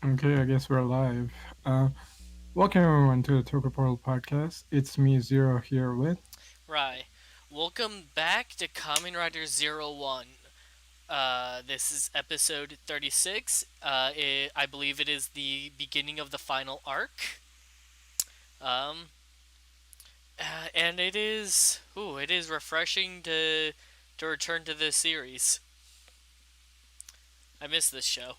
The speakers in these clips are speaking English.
Okay, I guess we're live. Uh, Welcome everyone to the Toku Portal podcast. It's me, Zero, here with. Right. Welcome back to Kamen Rider Zero-One. This is episode 36. I believe it is the beginning of the final arc. Um, and it is refreshing to return to this series. I miss this show.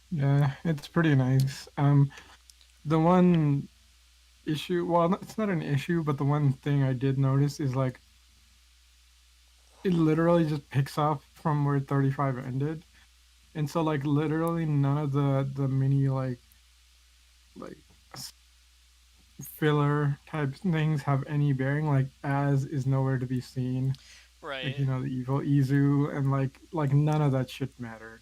Yeah, it's pretty nice. The one issue, well, it's not an issue, but the one thing I did notice is like it literally just picks up from where 35 ended, and so like literally none of the mini like s- filler type things have any bearing. Like as is nowhere to be seen. Like Right. the evil Izu and like none of that shit mattered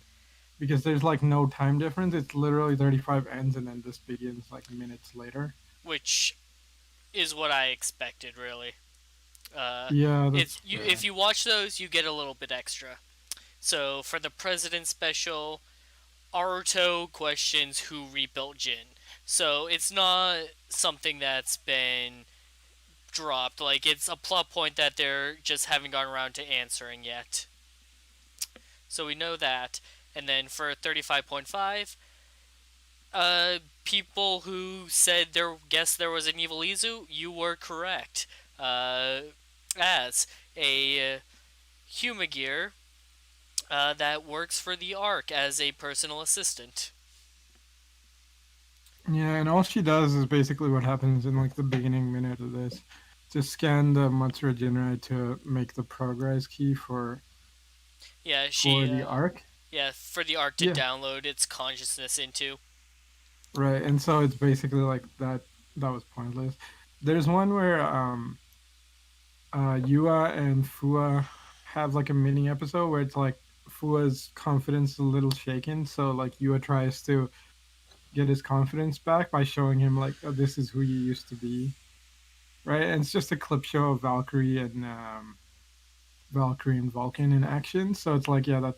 because there's like no time difference. It's literally 35 ends and then this begins like minutes later. Which is what I expected, really. Yeah, It's that's you. If fair. you watch those, you get a little bit extra. So for the President Special, Aruto questions who rebuilt Jin. So it's not something that's been dropped. Like it's a plot point that they're just haven't gone around to answering yet. So we know that. And then for 35.5, people who said there guessed there was an evil Izu, you were correct. Uh, as a Humagear that works for the Ark as a personal assistant. Yeah, and all she does is basically what happens in like the beginning minute of this. Just scan the Matsura Jinrai to make the progress key Yeah, for she the arc. yeah, for the Ark to Yeah, download its consciousness into. right. And so it's basically like that was pointless. There's one where Yua and Fua have like a mini episode where it's like Fua's confidence is a little shaken, so like Yua tries to get his confidence back by showing him like, oh, this is who you used to be, right? And it's just a clip show of Valkyrie and Vulcan in action. So it's like, yeah, that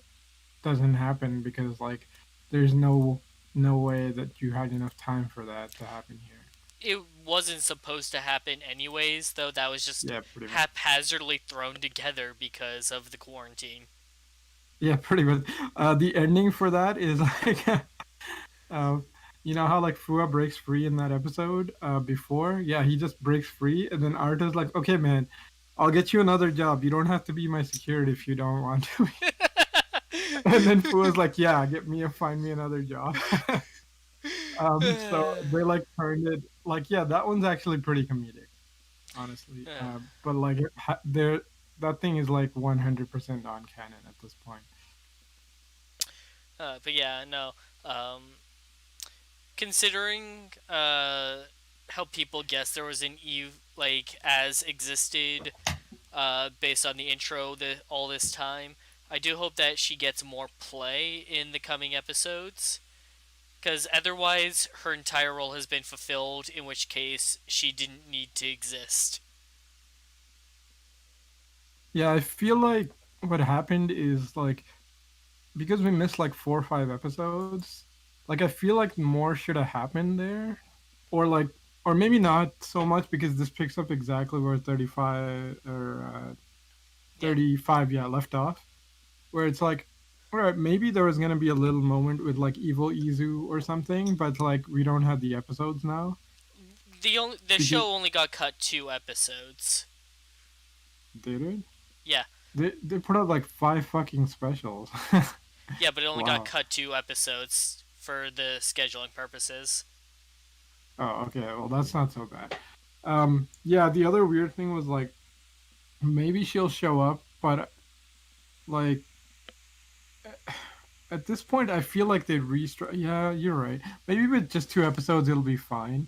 doesn't happen because like there's no way that you had enough time for that to happen here. It wasn't supposed to happen anyways, though that was just Yeah, pretty much. haphazardly thrown together because of the quarantine. Yeah, pretty much. The ending for that is like Uh, you know how like Fua breaks free in that episode before? Yeah, he just breaks free, and then Arta's like, "Okay, man, I'll get you another job. You don't have to be my security if you don't want to." And then Fua's like, "Yeah, find me another job." So they like turned it like, yeah, that one's actually pretty comedic, honestly. But like, there, that thing is like 100% on canon at this point. but yeah, no. Um, considering how people guessed there was an Eve like as existed based on the intro all this time, I do hope that she gets more play in the coming episodes. Because otherwise, her entire role has been fulfilled, in which case she didn't need to exist. Yeah, I feel like what happened is like because we missed like 4 or 5 episodes, like I feel like more should have happened there, or like, or maybe not so much because this picks up exactly where 35 or Yeah. 35, yeah, left off. Where it's like, all right, maybe there was gonna be a little moment with like evil Izu or something, but like we don't have the episodes now The because show only got cut 2 episodes. did it? Yeah. They put out like 5 fucking specials. Yeah, but it only got Wow. cut 2 episodes for the scheduling purposes. Oh, okay. Well, that's not so bad. Yeah, the other weird thing was like maybe she'll show up, but like at this point, I feel like they restart. Yeah, you're right. Maybe with just 2 episodes, it'll be fine.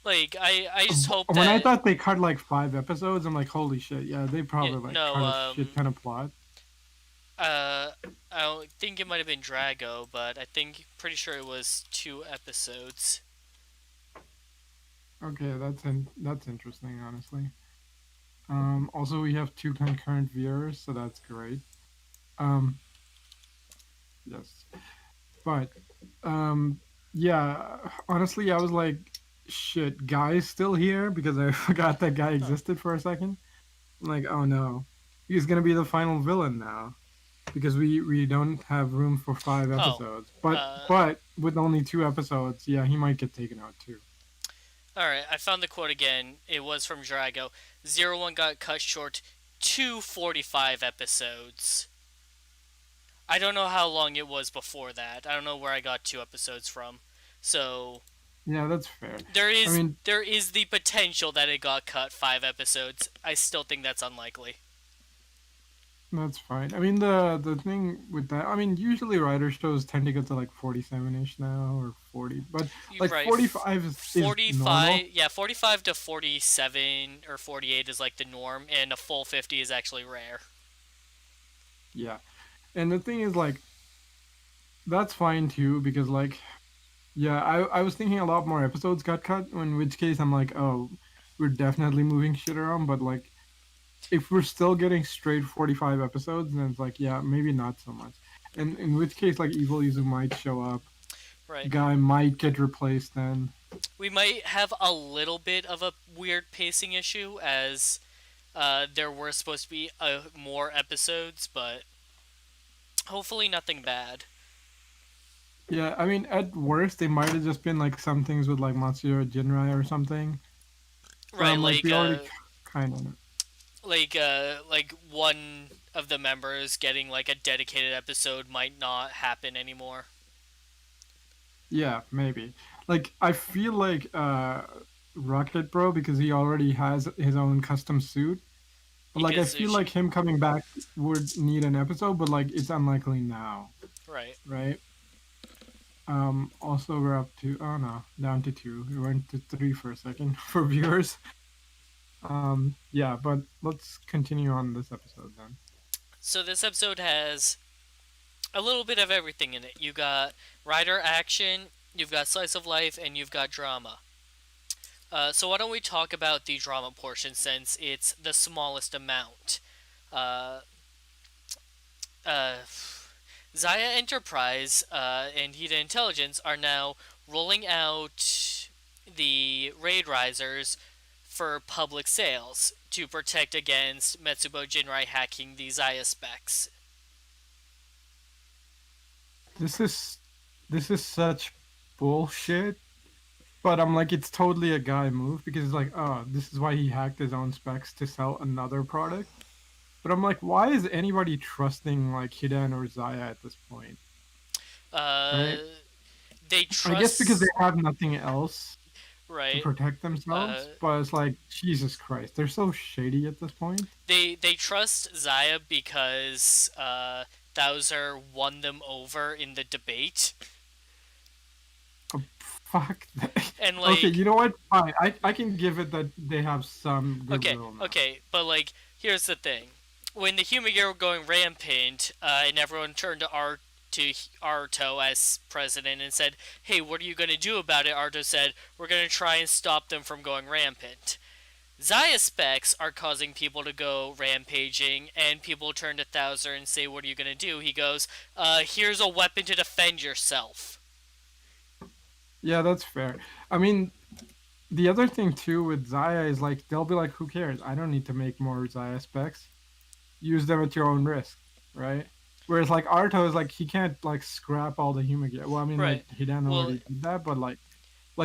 Like, I just hope When I that. thought they cut like 5 episodes, I'm like, holy shit! Yeah, they Yeah, probably like no, cut a shit ton of plot. uh, I don't think it might have been Drago, but pretty sure it was 2 episodes. Okay, that's interesting, honestly. Also, we have 2 concurrent viewers, so that's great. Um, Yes. But um yeah, honestly I was like, shit, Guy's still here because I forgot that guy Huh. existed for a second. I'm like, oh no. He's gonna be the final villain now. Because we don't have room for 5 Oh, episodes. But uh, with only 2 episodes, yeah, he might get taken out too. all right. I found the quote again. It was from Drago. Zero One got cut short to 45 episodes. I don't know how long it was before that. I don't know where I got 2 episodes from. So Yeah, that's fair. there I is mean, there is the potential that it got cut 5 episodes. I still think that's unlikely. that's fine. I mean, the thing with that, I mean, usually writer shows tend to get to like 47-ish now or 40, but You're like right. 45 is normal. 45, yeah, 45 to 47 or 48 is like the norm, and a full 50 is actually rare. Yeah. And the thing is like that's fine too because like yeah, I was thinking a lot more episodes got cut, in which case I'm like, oh, we're definitely moving shit around, but like if we're still getting straight 45 episodes, then it's like, yeah, maybe not so much. And in which case, like, Evil Izu might show up. Right. Guy might get replaced then. We might have a little bit of a weird pacing issue as there were supposed to be more episodes, but hopefully nothing bad. Yeah, I mean, at worst, they might have just been like some things with like Matsuyo Jinrai or something. But Right, I'm like, we already kind of know. like one of the members getting like a dedicated episode might not happen anymore Yeah, maybe. Like, I feel like Rocket Bro, because he already has his own custom suit. But like, I because feel like him coming back would need an episode, but like, it's unlikely now, right. right? Also we're up to, oh no, down to two. We went to three for a second for viewers. Yeah, but let's continue on this episode then. So this episode has a little bit of everything in it. You got rider action, you've got slice of life, and you've got drama. So why don't we talk about the drama portion since it's the smallest amount? Uh, uh, Zaya Enterprise and Hida Intelligence are now rolling out the Raid Risers for public sales to protect against Metsubo Jinrai hacking the Zaya specs. This is this is such bullshit. But I'm like, it's totally a guy move because it's like, oh, this is why he hacked his own specs to sell another product. But I'm like, why is anybody trusting like Hidan or Zaya at this point? Uh, Right? they I guess because they trust have nothing else to right. protect Uh, themselves, but it's like, Jesus Christ, they're so shady at this point. they trust Zaya because Thouser won them over in the debate, Oh, fuck. and Okay, like you know what? Fine. I can give it that they have some okay, goodwill now. okay, but like here's the thing: when the human gear were going rampant, and everyone turned to Arto as president and said, "Hey, what are you gonna do about it?" Arto said, "We're gonna try and stop them from going rampant." Zaya specs are causing people to go rampaging, and people turn to Thouser and say, "What are you gonna do?" He goes, "Here's a weapon to defend yourself." Yeah, that's fair. I mean, the other thing too with Zaya is like they'll be like, "Who cares? I don't need to make more Zaya specs. Use them at your own risk, right?" Whereas like Arto is like he can't like scrap all the human gear. Well, I mean Right. like Hidan Well, already did that, but like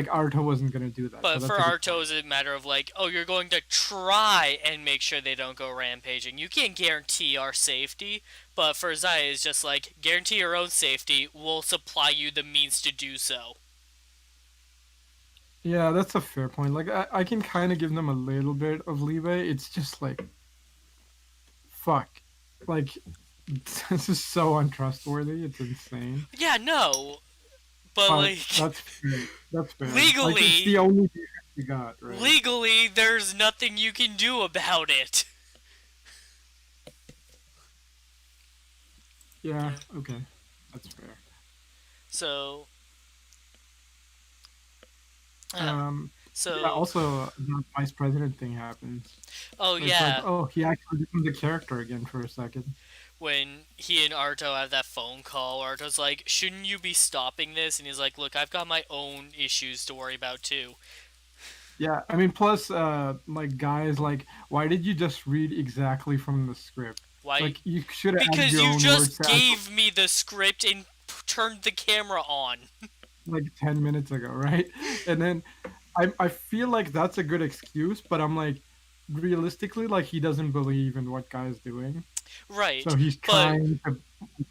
Arto wasn't gonna do that, so but for that's a good Arto, point. it's a matter of like, oh, you're going to try and make sure they don't go rampaging. You can't guarantee our safety, but for Zaya, it's just like, guarantee your own safety. We'll supply you the means to do so. Yeah, that's a fair point. Like I can kind of give them a little bit of leeway. It's just like fuck, like this is so untrustworthy. It's insane. Yeah, no, but But like, that's fair. That's fair. Like it's legally, the only defense we got, right? legally, there's nothing you can do about it. Yeah. Yeah. Okay, that's fair. So, uh, Um. Yeah. so, Also, the vice president thing happens. oh It's like, yeah, oh, he actually becomes a character again for a second. when he and Arto have that phone call. Arto's like, "Shouldn't you be stopping this?" And he's like, "Look, I've got my own issues to worry about too." Yeah, I mean, plus, like guys, like, why did you just read exactly from the script? Why? Like, you should have added Because your you own words just to gave me the script and turned the camera on. like 10 minutes ago, right? And then I feel like that's a good excuse, but I'm like, realistically, like he doesn't believe in what guy's doing, Right, so he's but trying to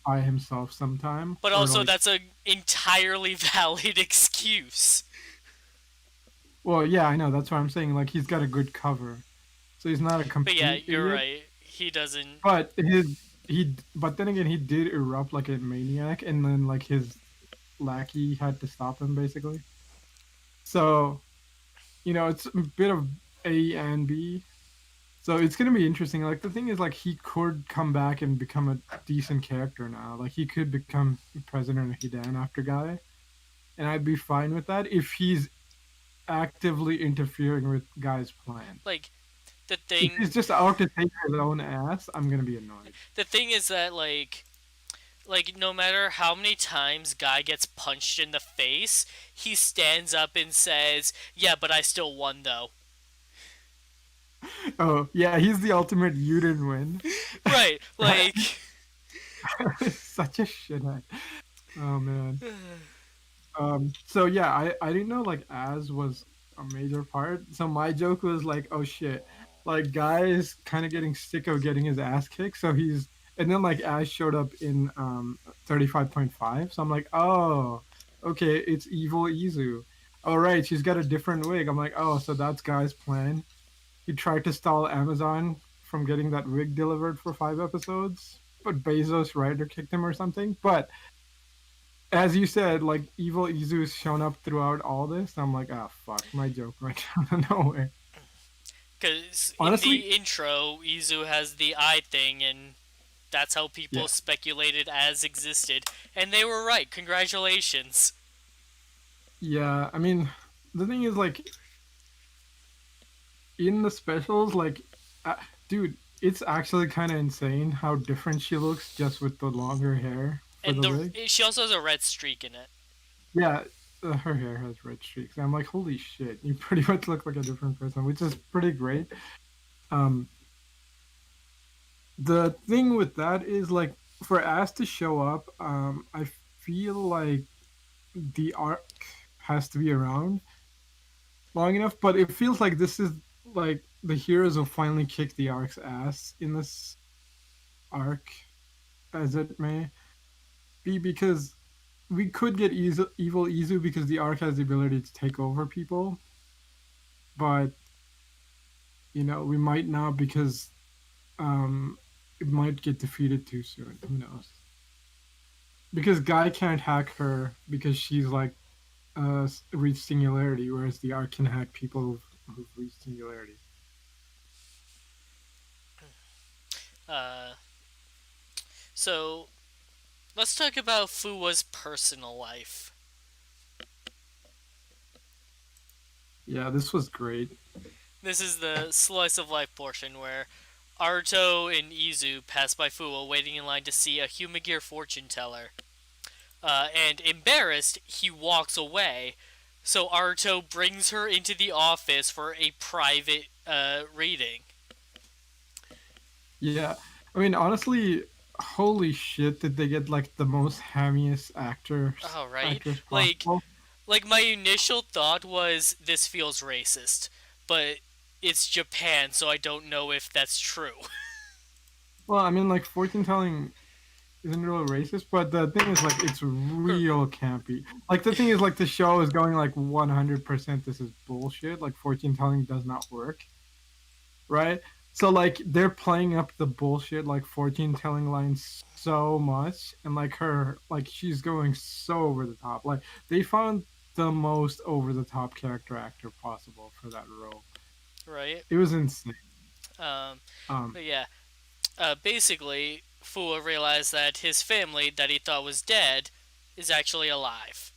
by himself sometime, or also like, that's a entirely valid excuse. well, yeah, I know that's what I'm saying. Like he's got a good cover, so he's not a But yeah, complete you're idiot. right. He doesn't. But but then again, he did erupt like a maniac, and then like his lackey had to stop him basically. So it's a bit of A and B. So it's gonna be interesting. Like the thing is, like he could come back and become a decent character now. Like he could become president of Hidan after Guy, and I'd be fine with that if he's actively interfering with Guy's plan. Like, the If thing he's just out to take his own ass, I'm gonna be annoyed. the thing is that no matter how many times Guy gets punched in the face, he stands up and says, "Yeah, but I still won though." Oh yeah, he's the ultimate. You didn't win. Right, Right? like Such a shithead. Oh man. So yeah, I didn't know like Az was a major part. So my joke was like, oh shit, like Guy is kind of getting sick of getting his ass kicked. So he's and then like Az showed up in 35.5. So I'm like, oh, okay, it's evil Izu. All right, she's got a different wig. I'm like, oh, so that's Guy's plan. He tried to stall Amazon from getting that wig delivered for 5 episodes, but Bezos writer kicked him or something. But as you said, like evil Izu's shown up throughout all this. I'm like, ah, fuck, my joke right out of nowhere. because in Honestly, the intro, Izu has the eye thing, and that's how people yeah, speculated Az existed, and they were right. Congratulations. yeah. I mean, the thing is, like, in the specials, like, uh, dude, it's actually kind of insane how different she looks just with the longer hair for And the the wig. she also has a red streak in it. Yeah, her hair has red streaks. I'm like, holy shit, you pretty much look like a different person, which is pretty great. Um, the thing with that is like for Ass to show up, I feel like the arc has to be around long enough, but it feels like this is like the heroes will finally kick the arc's ass in this arc, as it may be, because we could get evil Izu because the arc has the ability to take over people, but we might not because it might get defeated too soon. Who knows? Because Guy can't hack her because she's like reached singularity, whereas the arc can hack people who've reached singularity. Uh, so let's talk about Fuwa's personal life. Yeah, this was great. This is the slice of life portion where Arto and Izu pass by Fuwa waiting in line to see a Humagear fortune teller. And embarrassed, he walks away. So Arto brings her into the office for a private reading. Yeah, I mean, honestly, holy shit, did they get like the most hammiest Oh, right? actress Like, possible? my initial thought was this feels racist, but it's Japan, so I don't know if that's true. Well, I mean, like fortune telling isn't really racist, but the thing is, like, it's real campy. Like the thing is, like the show is going like 100%. This is bullshit. Like fortune telling does not work, right? So like they're playing up the bullshit like fortune telling lines so much, and like her like she's going so over the top. Like they found the most over the top character actor possible for that role. Right? It was insane. Um, Um, but yeah, basically, Fuwa realized that his family, that he thought was dead, is actually alive.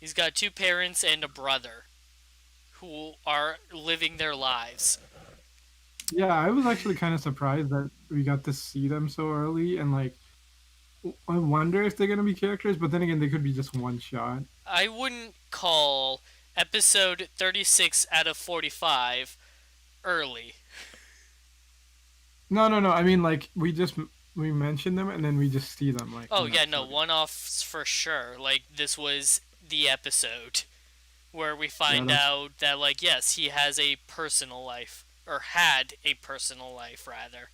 He's got two parents and a brother who are living their lives. yeah, I was actually kind of surprised that we got to see them so early, and like I wonder if they're gonna be characters, but then again, they could be just one shot. I wouldn't call episode 36 out of 45 early. No, no, no. I mean, like we mention them and then we just see them like Oh one yeah, no, episode. one offs for sure. Like this was the episode where we Yeah, find that's out that like yes, he has a personal life or had a personal life rather.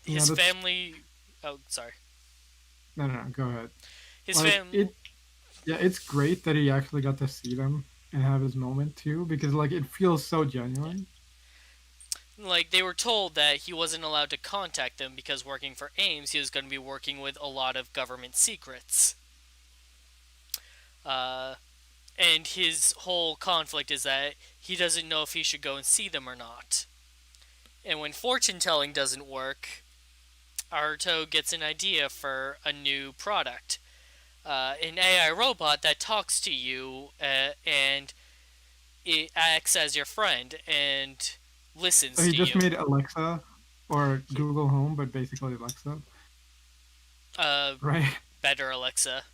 yeah, His that's family. Oh, sorry. no, no, no. Go ahead. His Like fam. it, yeah, it's great that he actually got to see them and have his moment too, because like it feels so Yeah. genuine. Like they were told that he wasn't allowed to contact them because working for Ames, he was going to be working with a lot of government secrets. Uh, and his whole conflict is that he doesn't know if he should go and see them or not. And when fortune telling doesn't work, Aruto gets an idea for a new product. An AI robot that talks to you and it acts as your friend and So listens he to just you. made Alexa or Google Home, but basically Alexa, Uh, right? better Alexa.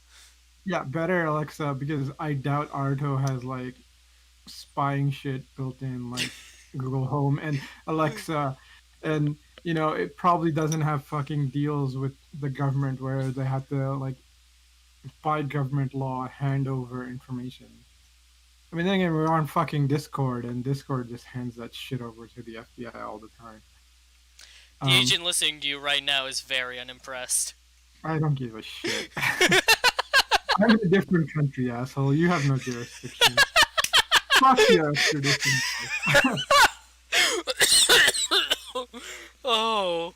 Yeah, better Alexa because I doubt Arto has like spying shit built in like Google Home and Alexa, and it probably doesn't have fucking deals with the government where they have to like by government law hand over information. I mean, then again, we're on fucking Discord, and Discord just hands that shit over to the FBI all the time. The Um, agent listening to you right now is very unimpressed. I don't give a shit. I'm in a different country, asshole. You have no jurisdiction. Fuck your extradition. Oh,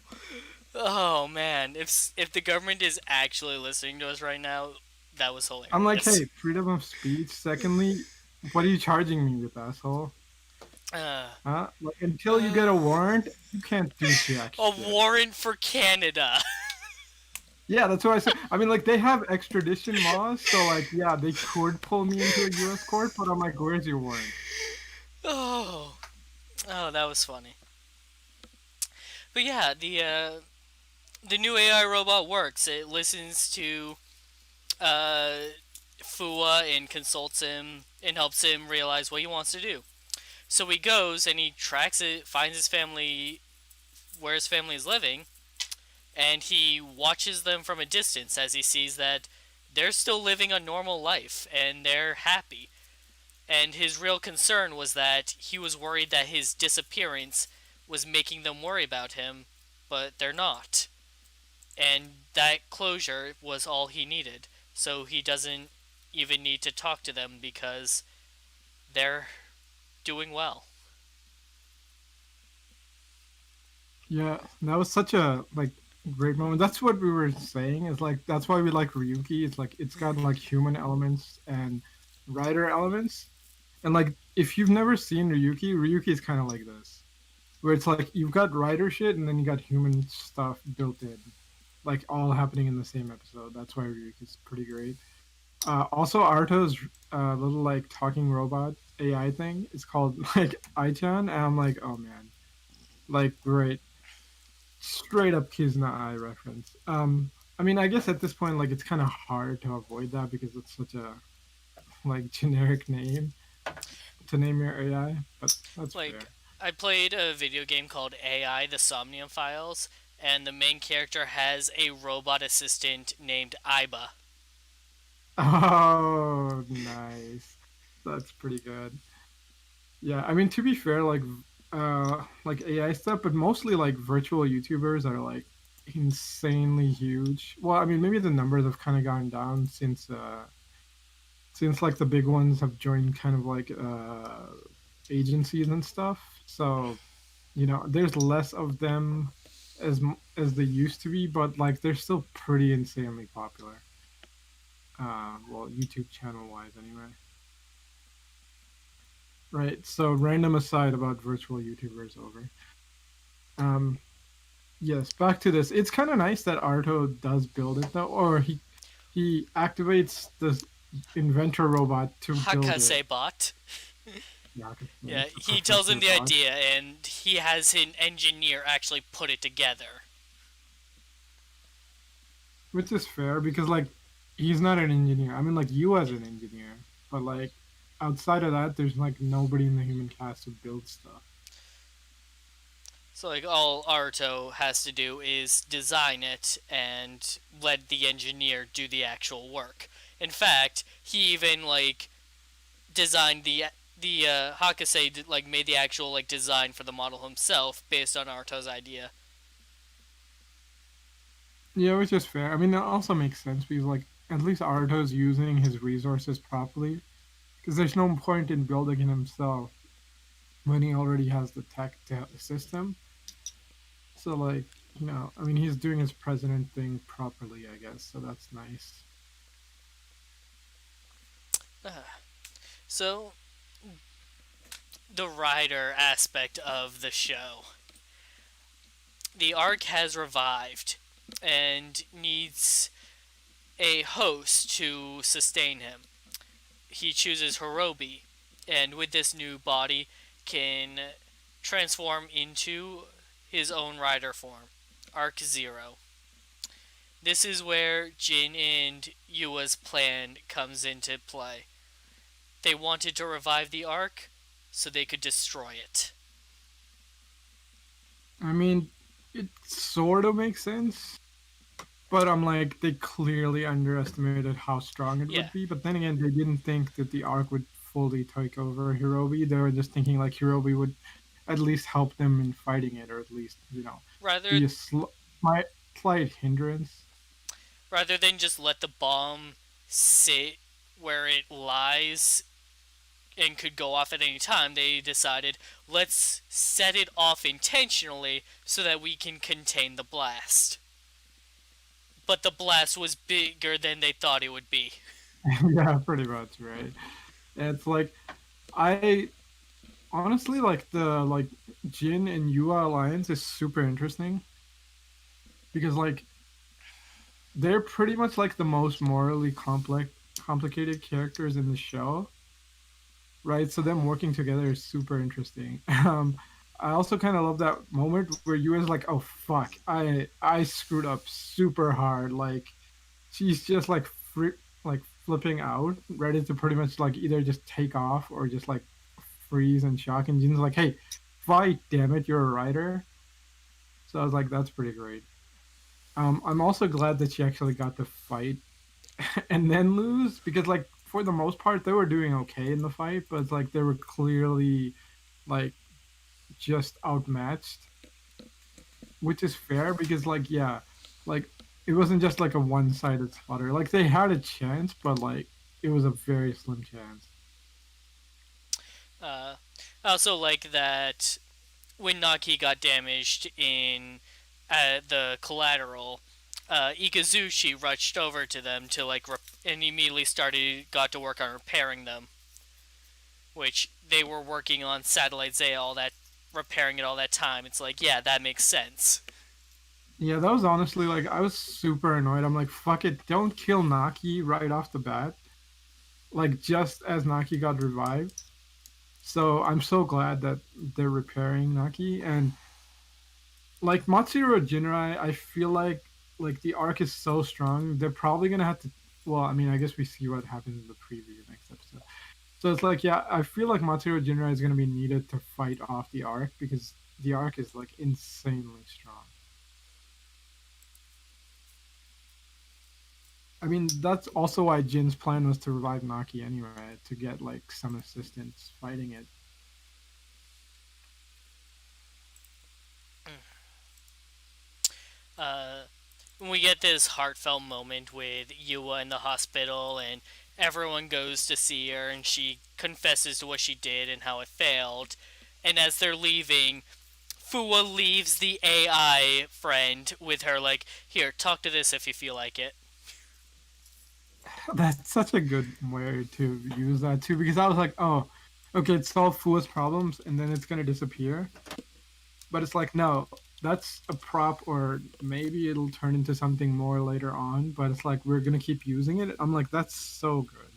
oh man! If the government is actually listening to us right now, that was I'm like, hilarious. hey, freedom of speech. Secondly, what are you charging me with, asshole? Uh, Huh? Like, until you get a uh, warrant, you can't do jack a shit. warrant for Canada. Yeah, that's what I said. I mean, like, they have extradition laws, so, like, yeah, they could pull me into a U.S. court, but I'm like, where's your warrant? Oh, oh, that was funny. But yeah, the new AI robot works. It listens to uh, Fua and consults him and helps him realize what he wants to do. So he goes and he tracks it, finds his family where his family is living, and he watches them from a distance as he sees that they're still living a normal life and they're happy. And his real concern was that he was worried that his disappearance was making them worry about him, but they're not. And that closure was all he needed. So he doesn't even need to talk to them because they're doing well. Yeah, that was such a, like, great moment. That's what we were saying, is, like, that's why we like Ryuki. It's, like, it's got, like, human elements and writer elements. And, like, if you've never seen Ryuki is kind of like this, where it's like you've got writer shit and then you got human stuff built in, like all happening in the same episode. That's why Ryuki's pretty great. Also, Arto's little like talking robot AI thing is called like Aichan, and I'm like, oh man, like great, straight up Kizna Eye reference. I mean, I guess at this point, like it's kind of hard to avoid that because it's such a like generic name to name your AI, but that's Like, fair. I played a video game called AI The Somnium Files, and the main character has a robot assistant named Iba. Oh, nice. That's pretty good. Yeah, I mean to be fair, like AI stuff, but mostly like virtual YouTubers are like insanely huge. Well, I mean maybe the numbers have kind of gone down since like the big ones have joined kind of like agencies and stuff. So, there's less of them as they used to be, but like they're still pretty insanely popular. Well, YouTube channel wise anyway. Right. So, random aside about virtual YouTubers over. Um, yes, back to this. It's kind of nice that Arto does build it though, or he activates the inventor robot to build it. Hakase bot. Yeah, Yakuza, he tells him Professor the Bot. idea, and he has an engineer actually put it together. Which is fair because like he's not an engineer. I mean, like you as Yeah. an engineer, but like outside of that, there's like nobody in the human cast who builds stuff. So like all Aruto has to do is design it and let the engineer do the actual work. In fact, he even like designed the Hakase like made the actual like design for the model himself based on Aruto's idea. Yeah, which is fair. I mean, that also makes sense because like at least Arto's using his resources properly. Because there's no point in building it himself when he already has the tech to assist him. So like, I mean, he's doing his president thing properly, I guess. So that's nice. So the writer aspect of the show. The arc has revived and needs a host to sustain him. He chooses Hirobi, and with this new body, can transform into his own rider form, Arc Zero. This is where Jin and Yua's plan comes into play. They wanted to revive the Arc so they could destroy it. I mean, it sort of makes sense, but I'm like, they clearly underestimated how strong it Yeah, would be. But then again, they didn't think that the arc would fully take over Hirobi. They were just thinking like Hirobi would at least help them in fighting it, or at least rather be a slight, slight hindrance. rather than just let the bomb sit where it lies and could go off at any time, they decided let's set it off intentionally so that we can contain the blast. But the blast was bigger than they thought it would be. Yeah, pretty much, right? And it's like I honestly like the Jin and Yua alliance is super interesting because like they're pretty much like the most morally complex complicated characters in the show, right? So them working together is super interesting. I also kind of love that moment where Yua's like, "Oh fuck, I screwed up super hard." Like she's just like like flipping out, ready to pretty much like either just take off or just like freeze and shock. And Jin's like, "Hey, fight! Damn it, you're a writer." So I was like, "That's pretty great." I'm also glad that she actually got to fight and then lose because like for the most part they were doing okay in the fight, but it's like they were clearly like just outmatched, which is fair because like yeah, like it wasn't just like a one-sided slaughter. Like they had a chance, but like it was a very slim chance. Uh, I also like that when Naki got damaged in the collateral, Ikazushi rushed over to them to and immediately got to work on repairing them, which they were working on Satellite Zay all that repairing it all that time. It's like, yeah, that makes sense. Yeah, that was honestly like I was super annoyed. I'm like, fuck it, don't kill Naki right off the bat. Like just as Naki got revived. So I'm so glad that they're repairing Naki and like Matsuro Jinrai, I feel like the arc is so strong. They're probably gonna have to. Well, I mean, I guess we see what happens in the preview next episode. So it's like, yeah, I feel like Matsuro Jinrai is gonna be needed to fight off the arc because the arc is like insanely strong. I mean, that's also why Jin's plan was to revive Naki anyway, to get like some assistance fighting it. Uh, when we get this heartfelt moment with Yua in the hospital and everyone goes to see her and she confesses to what she did and how it failed. And as they're leaving, Fua leaves the AI friend with her, like, here, talk to this if you feel like it. That's such a good way to use that too, because I was like, oh, okay, it solved Fua's problems and then it's gonna disappear. But it's like, no, that's a prop, or maybe it'll turn into something more later on. But it's like we're gonna keep using it. I'm like, that's so good,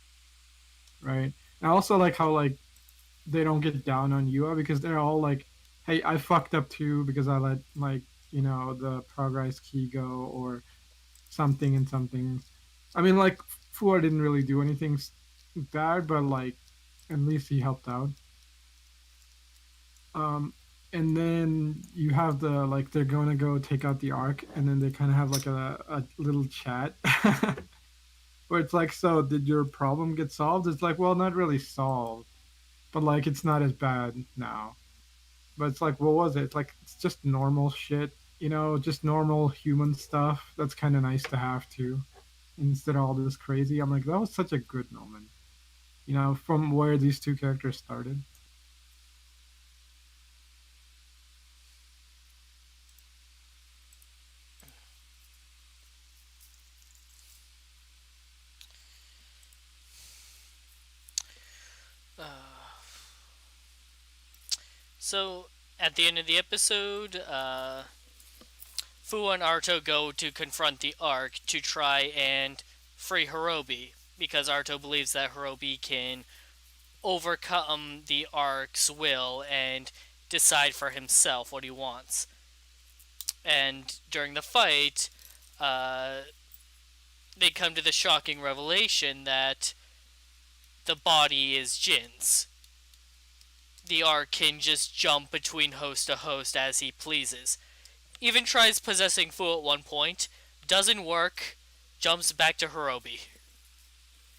right? And I also like how like they don't get down on Yua because they're all like, "Hey, I fucked up too because I let like the progress key go or something and something." I mean, like Fua didn't really do anything bad, but like at least he helped out. Um, and then you have the like they're gonna go take out the arc, and then they kind of have like a little chat where it's like, "So did your problem get solved?" It's like, well, not really solved, but like it's not as bad now. But it's like, what was it? It's like it's just normal shit, just normal human stuff. That's kind of nice to have too, instead of all this crazy. I'm like, that was such a good moment, from where these two characters started. Uh, so at the end of the episode, Fu and Arto go to confront the Ark to try and free Hirobi because Arto believes that Hirobi can overcome the Ark's will and decide for himself what he wants. And during the fight, uh, they come to the shocking revelation that the body is Jin's. The Ark can just jump between host to host as he pleases. Even tries possessing Fu at one point, doesn't work, jumps back to Hirobi.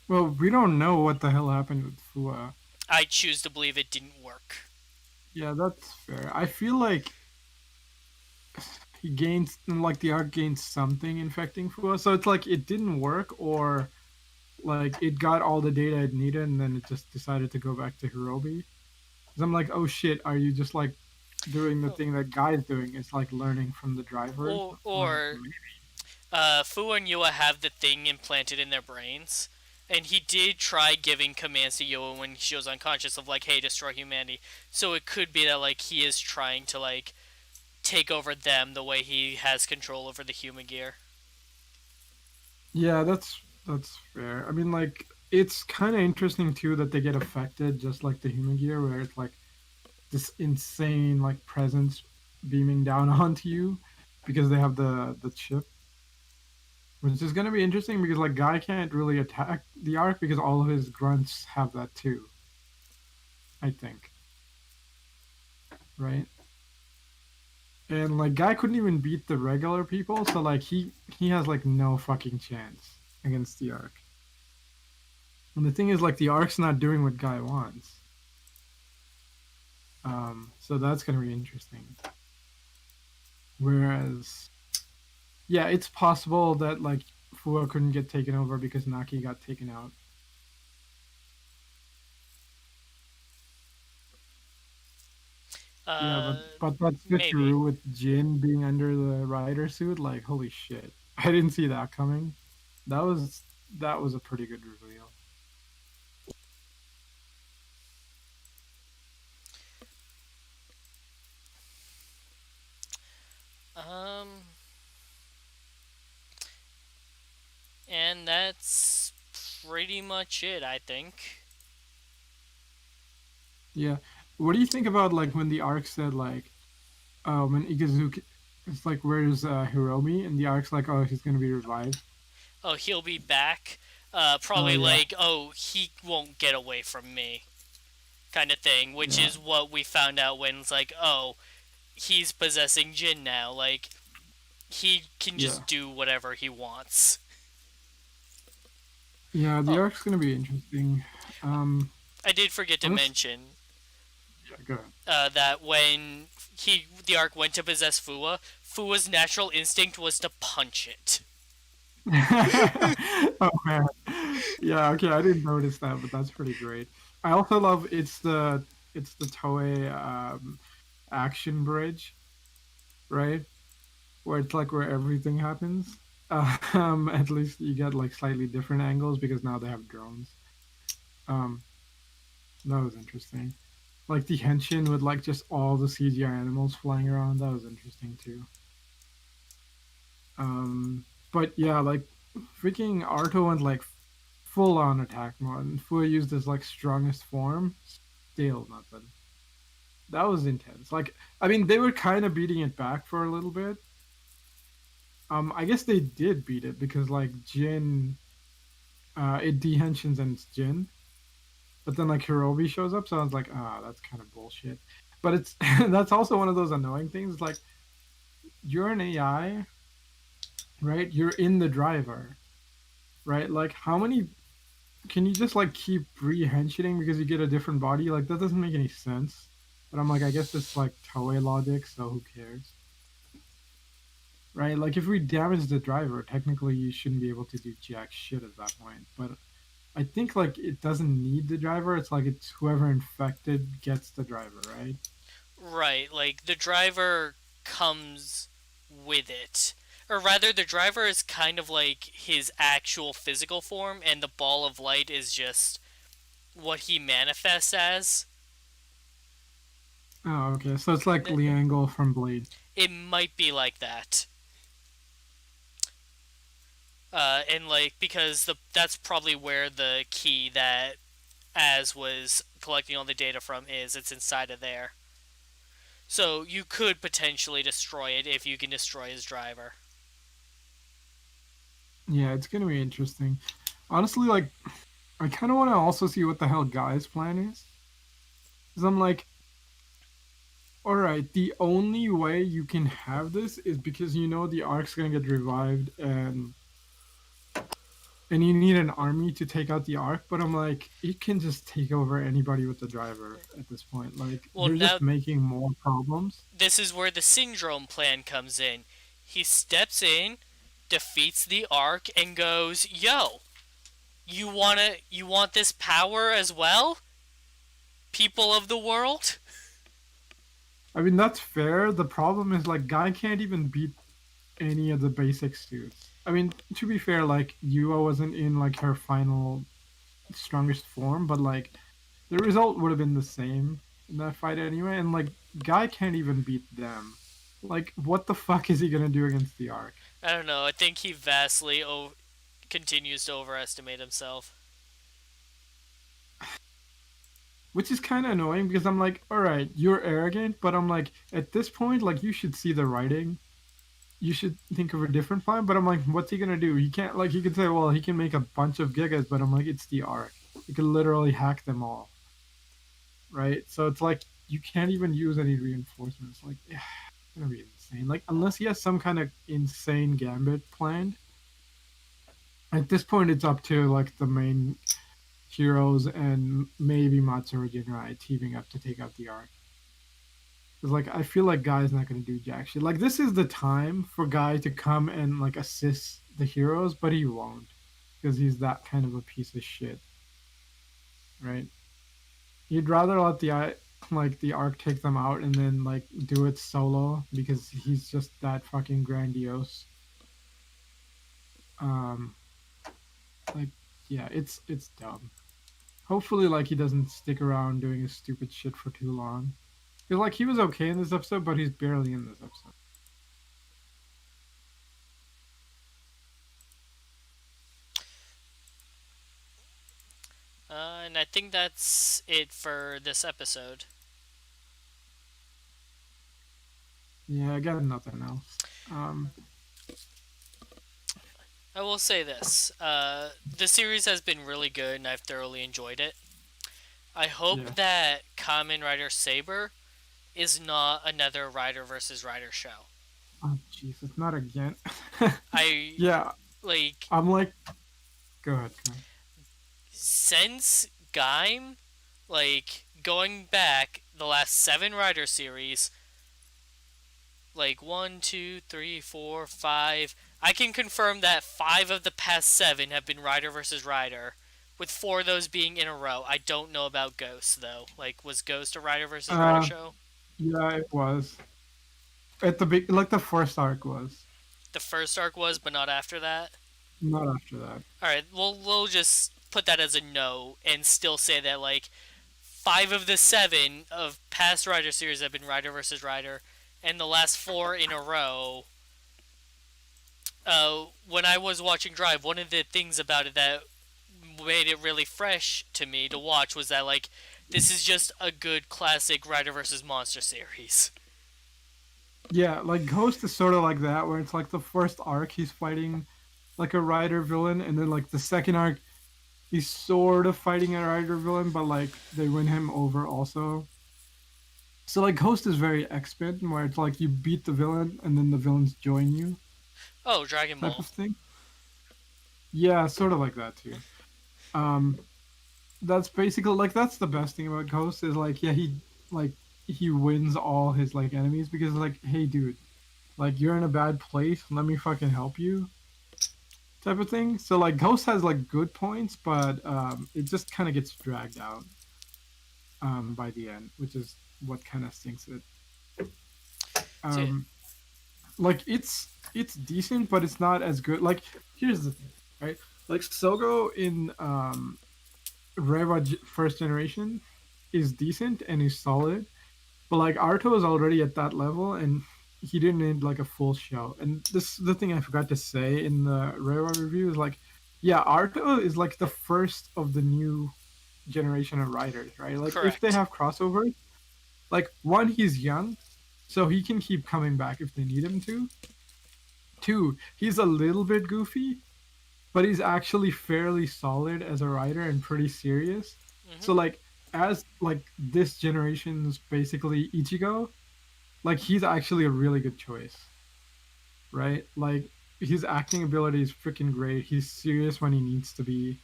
Well, we don't know what the hell happened with Fua. I choose to believe it didn't work. Yeah, that's fair. I feel like he gains, like the arc gains something infecting Fua, so it's like it didn't work, or like it got all the data it needed, and then it just decided to go back to Hirobi. Because I'm like, oh shit, are you just like doing the thing that Guy's doing? It's like learning from the drivers. Or, I'm like, or Fu and Yua have the thing implanted in their brains. And he did try giving commands to Yua when she was unconscious of like, hey, destroy humanity. So it could be that like he is trying to like take over them the way he has control over the human gear. yeah, that's fair. I mean, like it's kind of interesting too that they get affected just like the human gear, where it's like this insane like presence beaming down onto you because they have the chip, which is going to be interesting because like Guy can't really attack the arc because all of his grunts have that too. I think, right? And like Guy couldn't even beat the regular people, so like he has like no fucking chance against the arc. And the thing is, like the arc's not doing what Guy wants. So that's gonna be interesting. Whereas, yeah, it's possible that like Fua couldn't get taken over because Naki got taken out. Yeah, Uh, but that maybe. switcheroo with Jin being under the rider suit, like holy shit, I didn't see that coming. That was that was a pretty good reveal. Um, and that's pretty much it, I think. Yeah, what do you think about like when the arc said like, when Ikazuki, it's like where's Hiromi, and the arc's like, oh, he's gonna be revived. Oh, he'll be back. Oh Probably yeah, like, oh, he won't get away from me, kind of thing. Which yeah, is what we found out when it's like, oh, he's possessing Jin now. Like, he can yeah, just do whatever he wants. yeah. The Oh, arc's gonna be interesting. I did forget to Honest, mention yeah, go ahead. that when the Ark went to possess Fua, Fua's natural instinct was to punch it. Oh man, yeah. Okay, I didn't notice that, but that's pretty great. I also love it's the Toei action bridge, right? Where it's like where everything happens. At least you get like slightly different angles because now they have drones. Um, that was interesting. Like the henshin with like just all the CGI animals flying around. That was interesting too. But yeah, like freaking Arto went like full on attack mode, and Fua used his like strongest form. still nothing. That was intense. Like, I mean, they were kind of beating it back for a little bit. I guess they did beat it because like Jin, it dehensions and it's Jin, but then like Hirobi shows up, so I was like, ah, that's kind of bullshit. But it's that's also one of those annoying things. Like, you're an AI, right? You're in the driver, right? Like, how many can you just like keep rehensioning because you get a different body? Like, that doesn't make any sense. But I'm like, I guess it's like Toei logic, so who cares? Right? Like, if we damage the driver, technically you shouldn't be able to do jack shit at that point. But I think like it doesn't need the driver. It's like it's whoever infected gets the driver, right? Right, like the driver comes with it. Or rather, the driver is kind of like his actual physical form, and the ball of light is just what he manifests as. Oh, okay. So it's like Liangle from Blade. It might be like that. And like because that's probably where the key that Az was collecting all the data from is. It's inside of there. So you could potentially destroy it if you can destroy his driver. Yeah, it's gonna be interesting. Honestly, like I kind of want to also see what the hell Guy's plan is. Because I'm like, all right, the only way you can have this is because you know the Ark's gonna get revived and you need an army to take out the Ark. But I'm like, it can just take over anybody with the driver at this point. Like Well, you're now just making more problems. this is where the syndrome plan comes in. He steps in, defeats the Ark, and goes, "Yo, you want this power as well, people of the world?" I mean, that's fair. The problem is like Guy can't even beat any of the basic suits. I mean, to be fair, like Yua wasn't in like her final strongest form, but like the result would have been the same in that fight anyway. And like Guy can't even beat them. Like, what the fuck is he gonna do against the Ark? I don't know. I think he vastly continues to overestimate himself. Which is kind of annoying because I'm like, all right, you're arrogant, but I'm like, at this point, like you should see the writing. You should think of a different plan. But I'm like, what's he gonna do? He can't like he could say, well, he can make a bunch of gigas, but I'm like, it's the Ark. He could literally hack them all, right? So it's like you can't even use any reinforcements. Like, yeah, it's gonna be insane. Like, unless he has some kind of insane gambit planned. At this point, it's up to like the main heroes and maybe Matsuru Jinrai teaming up to take out the Ark. Because like I feel like Guy's not gonna do jack shit. Like this is the time for Guy to come and like assist the heroes, but he won't because he's that kind of a piece of shit, right? He'd rather let the Ark take them out and then like do it solo because he's just that fucking grandiose. Um, like yeah, it's dumb. Hopefully, like he doesn't stick around doing his stupid shit for too long. Because like he was okay in this episode, but he's barely in this episode. And I think that's it for this episode. Yeah, I got nothing else. I will say this: the series has been really good, and I've thoroughly enjoyed it. I Yeah. hope that Kamen Rider Saber is not another Rider versus Rider show. Oh Jesus, not again. I Yeah, like I'm like, go ahead. Go ahead. since Gaim, like going back the last 7 Rider series, like 1, 2, 3, 4, 5. I can confirm that 5 of the past 7 have been Rider versus Rider, with 4 of those being in a row. I don't know about Ghost though. Like, was Ghost a Rider versus Rider Uh, show? yeah, it was at the big, like the first arc was, The first arc was, but not after that. not after that. All right, we'll just put that as a no and still say that like 5 of the 7 of past Rider series have been Rider versus Rider, and the last 4 in a row. When I was watching Drive, one of the things about it that made it really fresh to me to watch was that like This is just a good classic Rider versus Monster series. Yeah, like Ghost is sort of like that, where it's like the first arc he's fighting like a Rider villain, and then like the second arc he's sort of fighting a Rider villain, but like they win him over also. So like Ghost is very X-Men, where it's like you beat the villain and then the villains join you Oh, Dragon type Ball. of thing. Yeah, sort of like that too. Um, that's basically like that's the best thing about Ghost is like yeah like he wins all his like enemies because like hey dude like you're in a bad place, let me fucking help you type of thing. So like Ghost has like good points, but it just kind of gets dragged out by the end, which is what kind of stinks it. So, yeah. Um, like it's decent, but it's not as good. Like here's the thing, right? Like Sogo in first generation is decent and is solid, but like Arto is already at that level, and he didn't need like a full show. And this the thing I forgot to say in the Reva review is like, yeah, Arto is like the first of the new generation of writers, right? Like if they Correct. have crossovers, like one, he's young, so he can keep coming back if they need him to. Two, he's a little bit goofy, but he's actually fairly solid as a writer and pretty serious. Hmm. So like as like this generation's basically Ichigo, like he's actually a really good choice, right? Like his acting ability is freaking great. He's serious when he needs to be.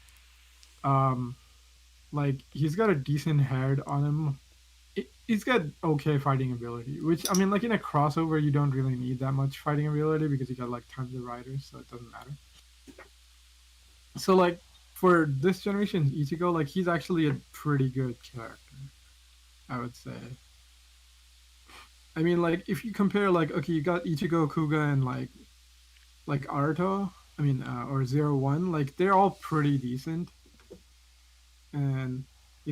Um, like he's got a decent head on him. He's got okay fighting ability, which I mean, like in a crossover, you don't really need that much fighting ability because you got like tons of riders, so it doesn't matter. So like for this generation's Ichigo, like he's actually a pretty good character, I would say. I mean, like if you compare, like okay, you got Ichigo, Kuga, and like Arto, I mean, or Zero-One, like they're all pretty decent, and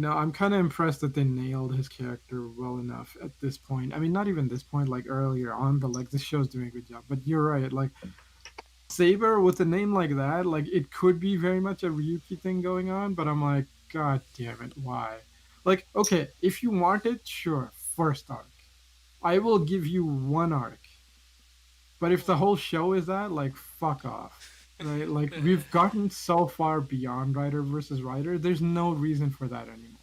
I'm kind of impressed that they nailed his character well enough at this point. I mean, not even this point, like earlier on, but like this show's doing a good job. But you're right, like Saber with a name like that, like it could be very much a Ryuki thing going on, but I'm like, God damn it, why? Like, okay, if you want it, sure, first arc. I will give you one arc. But if the whole show is that, like, fuck off. Right? Like, we've gotten so far beyond writer versus writer, there's no reason for that anymore.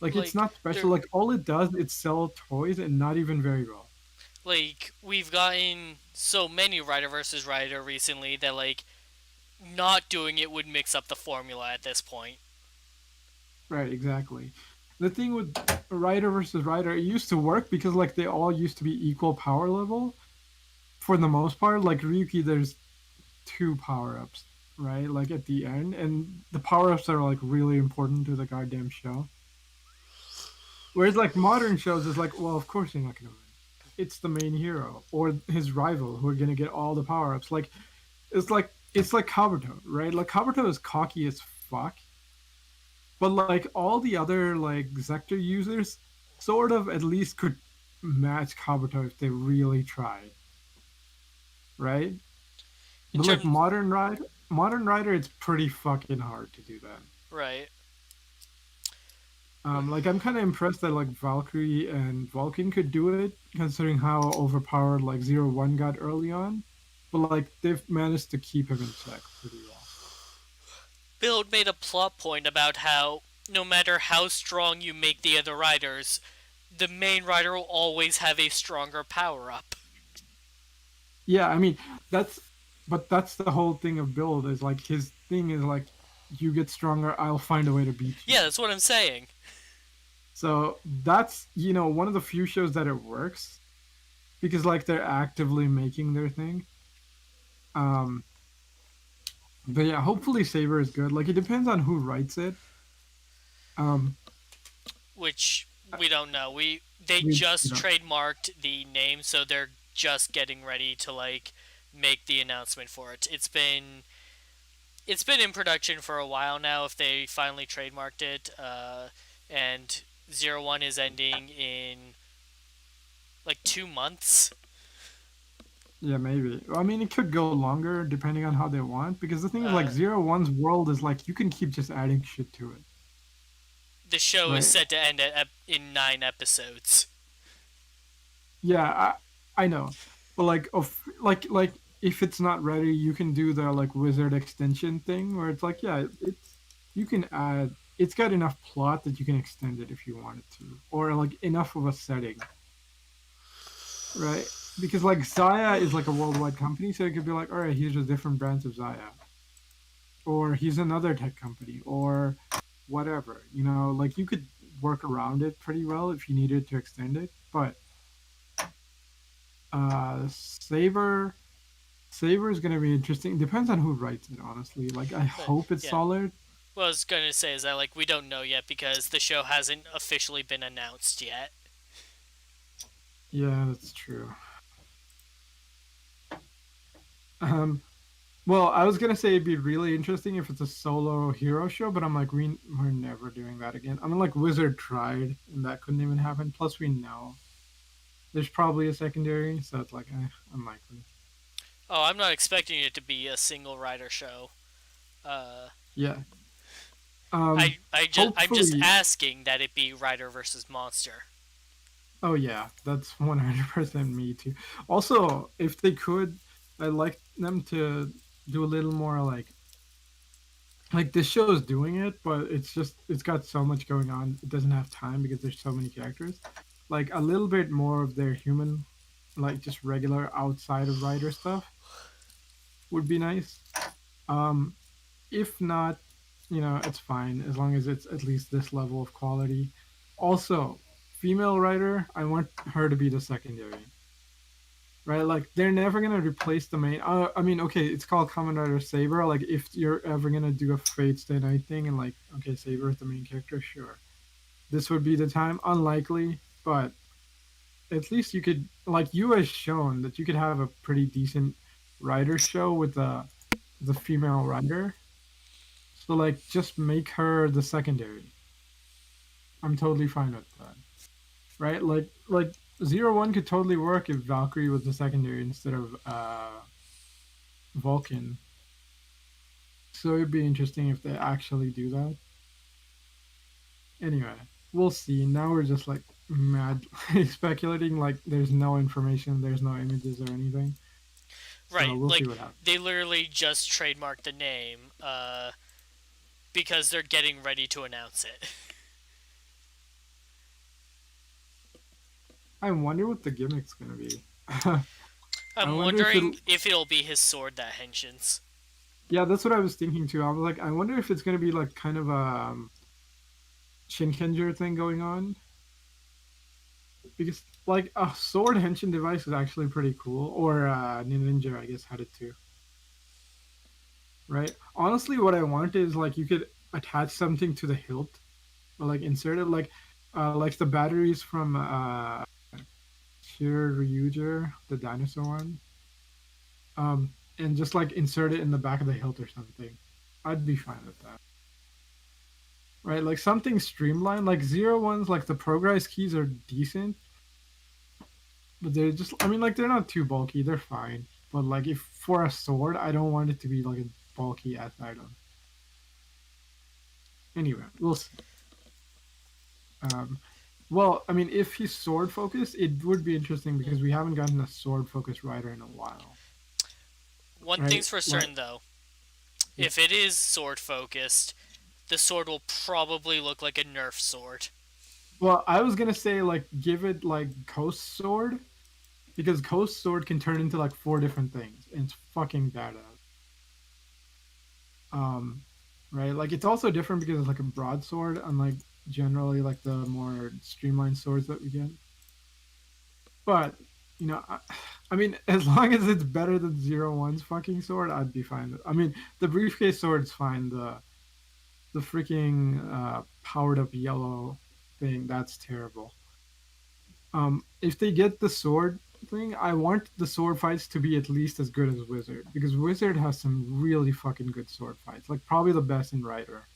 Like, it's like not special. there, Like, all it does is sell toys and not even very well. like we've gotten so many Rider versus Rider recently that like not doing it would mix up the formula at this point. Right, exactly. The thing with writer versus writer, it used to work because, like, they all used to be equal power level for the most part. Like, Ryuki, there's two power ups, right? Like, at the end. And the power ups are, like, really important to the goddamn show. Whereas like modern shows is like, well, of course you're not gonna win. It's the main hero or his rival who are gonna get all the power ups. Like it's like Kabuto, right? Like Kabuto is cocky as fuck, but like all the other like Zector users sort of at least could match Kabuto if they really tried, right? In But like terms, modern rider, it's pretty fucking hard to do that. right? Like I'm kind of impressed that like Valkyrie and Vulcan could do it, considering how overpowered like Zero-One got early on. But like they've managed to keep him in check pretty well. Build made a plot point about how no matter how strong you make the other riders, the main rider will always have a stronger power up. Yeah, I mean that's, but that's the whole thing of Build is like his thing is like you get stronger, I'll find a way to beat you. Yeah, that's what I'm saying. So that's one of the few shows that it works because like they're actively making their thing. Um, but yeah, hopefully Saber is good. Like it depends on who writes it. Um, Which we don't know. They we, just trademarked the name, so they're just getting ready to like make the announcement for it. It's been in production for a while now. If they finally trademarked it, and Zero-One is ending in like 2 months. Yeah, maybe. I mean, it could go longer depending on how they want. Because the thing is, like Uh, Zero-One's world is like you can keep just adding shit to it. the show is right? set to end in 9 episodes. Yeah, I know, but like of like if it's not ready, you can do the like wizard extension thing where it's like yeah, it's you can add. It's got enough plot that you can extend it if you wanted to, or like enough of a setting, right? Because like Zaya is like a worldwide company, so it could be like, all right, here's a different branch of Zaya, or he's another tech company, or whatever. You know, like you could work around it pretty well if you needed to extend it, but Saber Saber is going to be interesting. Depends on who writes it, honestly. Like, I But hope it's yeah, solid. what I was gonna say is that like we don't know yet because the show hasn't officially been announced yet. Yeah, that's true. Um, well, I was gonna say it'd be really interesting if it's a solo hero show, but I'm like, we're never doing that again. I mean, like Wizard tried, and that couldn't even happen. Plus, we know there's probably a secondary, so it's like unlikely. Oh, I'm not expecting it to be a single rider show. Uh, Yeah. Um, I'm just hopefully. asking that it be rider versus monster. Oh yeah, that's 100% me too. Also, if they could, I'd like them to do a little more like this show is doing it, but it's just it's got so much going on. It doesn't have time because there's so many characters. Like a little bit more of their human, like just regular outside of writer stuff would be nice. Um, if not, it's fine as long as it's at least this level of quality. Also, female writer, I want her to be the secondary, right? Like they're never gonna replace the main. I mean, okay, it's called Kamen Rider Saber. Like if you're ever gonna do a Fate Stay Night thing and like, okay, Saber is the main character, sure, this would be the time. Unlikely, but at least you could like you has shown that you could have a pretty decent writer show with the female writer. So like, just make her the secondary. I'm totally fine with that, right? Like Zero-One could totally work if Valkyrie was the secondary instead of Vulcan. So it'd be interesting if they actually do that. Anyway, we'll see. Now we're just like mad speculating. Like there's no information, there's no images or anything. So Right, we'll see like what happens. they literally just trademarked the name because they're getting ready to announce it. I wonder what the gimmick's gonna be. I I'm wonder if wondering it'll. if it'll be his sword that henshins. Yeah, that's what I was thinking too. I was like, I wonder if it's gonna be like kind of a Shinkenger thing going on because like a sword henshin device is actually pretty cool. Or Ninja, I guess, had it too. Right? Honestly, what I want is like you could attach something to the hilt or like insert it like the batteries from Ryuger, the dinosaur one. And just like insert it in the back of the hilt or something. I'd be fine with that. Right? Like something streamlined. Like Zero-Ones, like the progress keys are decent, but they're just I mean like they're not too bulky, they're fine. But like if for a sword, I don't want it to be like a bulky ass item. Anyway, we'll see. Um, well, I mean, if he's sword focused, it would be interesting because we haven't gotten a sword focused rider in a while, One right? thing's for Like, certain though, yeah. if it is sword focused, the sword will probably look like a Nerf sword. Well, I was gonna say like give it like Coast Sword because Coast Sword can turn into like four different things, and it's fucking badass. Um, right? Like it's also different because it's like a broadsword, unlike generally like the more streamlined swords that we get. But I mean, as long as it's better than Zero-One's fucking sword, I'd be fine. I mean, the briefcase sword's fine. The freaking powered up yellow thing, that's terrible. If they get the sword thing, I want the sword fights to be at least as good as Wizard because Wizard has some really fucking good sword fights, like probably the best in Rider.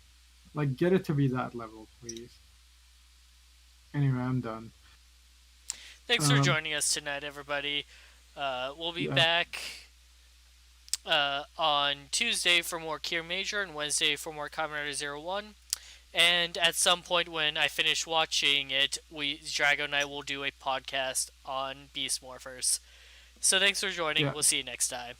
Like, get it to be that level, please. Anyway, I'm done. Thanks for Um, joining us tonight, everybody. We'll be yeah, back on Tuesday for more Kier Major and Wednesday for more Kamen Rider Zero-One. And at some point when I finish watching it, Drago and I will do a podcast on Beast Morphers. So thanks for joining. Yeah. We'll see you next time.